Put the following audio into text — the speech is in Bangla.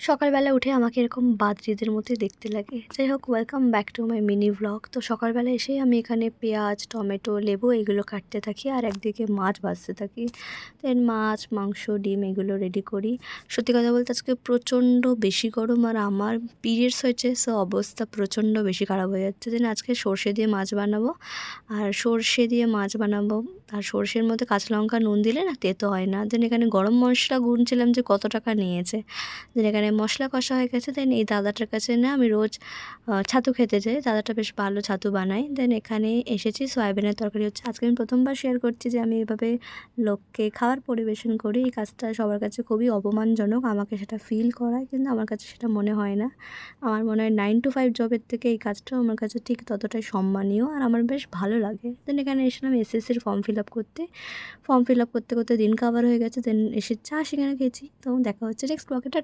সকালবেলা উঠে আমাকে এরকম বাদরিদের মতোই দেখতে লাগে। যাই হোক, welcome back to my mini vlog. তো সকালবেলা এসেই আমি এখানে পেঁয়াজ, টমেটো, লেবু এগুলো কাটতে থাকি আর একদিকে মাছ ভাজতে থাকি। দেন মাছ, মাংস, ডিম এগুলো রেডি করি। সত্যি কথা বলতে আজকে প্রচণ্ড বেশি গরম আর আমার পিরিয়ডস হয়েছে, সো অবস্থা প্রচণ্ড বেশি খারাপ হয়ে যাচ্ছে। দেন আজকে সর্ষে দিয়ে মাছ বানাবো আর সর্ষের মধ্যে কাঁচা লঙ্কা নুন দিলে না তেতো হয় না। দেন এখানে গরম মশলা গুনছিলাম যে কত টাকা নিয়েছে। দেন এখানে মশলা কষা হয়ে গেছে। দেন এই দাদাটার কাছে না আমি রোজ ছাতু খেতে যাই, দাদাটা বেশ ভালো ছাতু বানায়। দেন এখানে এসেছি, সয়াবিনের তরকারি হচ্ছে। আজকে আমি প্রথমবার শেয়ার করছি যে আমি এভাবে লোককে খাবার পরিবেশন করি। এই কাজটা সবার কাছে খুবই অপমানজনক, আমাকে সেটা ফিল করায়, কিন্তু আমার কাছে সেটা মনে হয় না। আমার মনে হয় 9 to 5 জবের থেকে এই কাজটাও আমার কাছে ঠিক ততটাই সম্মানীয় আর আমার বেশ ভালো লাগে। দেন এখানে এসেছিলাম এসএসসির ফর্ম ফিল আপ করতে করতে দিন কাভার হয়ে গেছে। দেন এসে চা সেখানে খেয়েছি। তো দেখা হচ্ছে নেক্সট ব্লগে। টাটা।